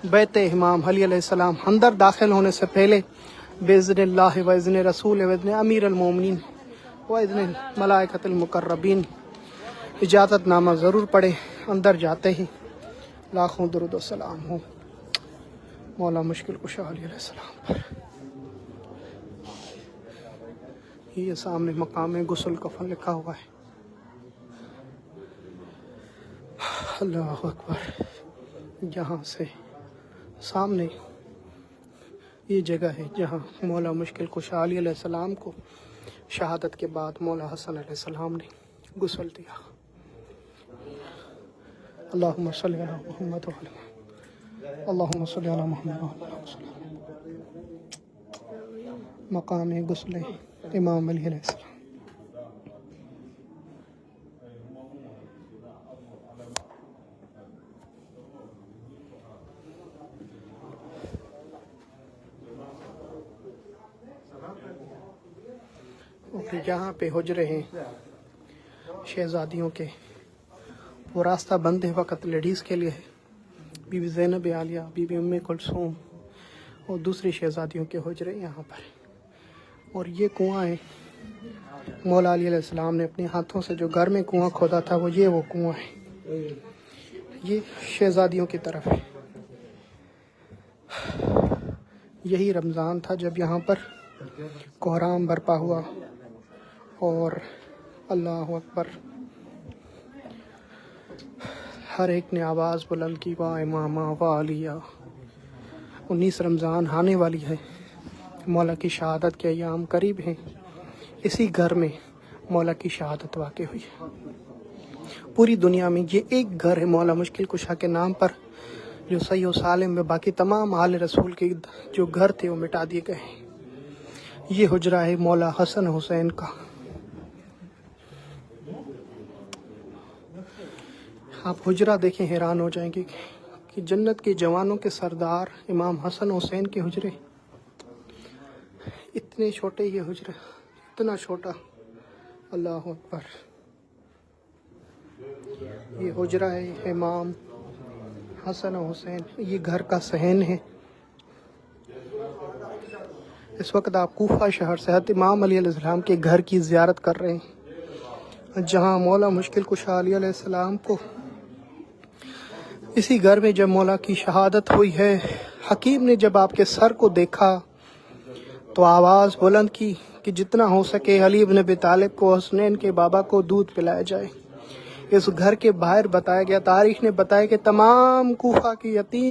بیت امام علی علیہ السلام اندر داخل ہونے سے پہلے باذن اللہ و اذن رسول و اذن امیر المومنین و اذن ملائکۃ المقربین اجازت نامہ ضرور پڑھے. اندر جاتے ہی لاکھوں درود و سلام ہو مولا مشکل کشا علیہ السلام پر. یہ سامنے مقام غسل کفن لکھا ہوا ہے. اللہ اکبر. جہاں سے سامنے یہ جگہ ہے جہاں مولا مشکل کشا علیہ السلام کو شہادت کے بعد مولا حسن علیہ السلام نے غسل دیا. اللہم صلی علی محمد و علی اللہم صلی علی محمد و علی مقام غسل امام علی علیہ السلام. اور یہاں پہ حجرے ہیں شہزادیوں کے. وہ راستہ بند ہے وقت لیڈیز کے لیے ہے. بی بی زینب عالیہ، بی بی ام کلثوم اور دوسری شہزادیوں کے حجرے یہاں پر. اور یہ کنواں ہے مولا علی علیہ السلام نے اپنے ہاتھوں سے جو گھر میں کنواں کھودا تھا وہ کنواں ہے. یہ شہزادیوں کی طرف ہے. یہی رمضان تھا جب یہاں پر کوہرام برپا ہوا اور اللہ اکبر ہر ایک نے آواز بلند کی وا امامہ وا علیہ. 19 رمضان آنے والی ہے. مولا کی شہادت کے ایام قریب ہیں. اسی گھر میں مولا کی شہادت واقع ہوئی ہے. پوری دنیا میں یہ ایک گھر ہے مولا مشکل کشا کے نام پر جو صحیح و سالم میں. باقی تمام آل رسول کے جو گھر تھے وہ مٹا دیے گئے ہیں. یہ حجرہ ہے مولا حسن حسین کا. آپ حجرہ دیکھیں حیران ہو جائیں گے کہ جنت کے جوانوں کے سردار امام حسن حسین کے حجرے. اتنے چھوٹے یہ حجرہ، اتنا چھوٹا. اللہ اکبر. یہ حجرہ ہے امام حسن حسین. یہ گھر کا صحن ہے. اس وقت آپ کوفہ شہر سے امام علی علیہ السلام کے گھر کی زیارت کر رہے ہیں جہاں مولا مشکل کشا علی علیہ السلام کو اسی گھر میں جب مولا کی شہادت ہوئی ہے. حکیم نے جب آپ کے سر کو دیکھا تو آواز بلند کی کہ جتنا ہو سکے علی بن ابی طالب کو، حسنین کے بابا کو دودھ پلایا جائے. اس گھر کے باہر بتایا گیا، تاریخ نے بتایا کہ تمام کوفہ کی یتیم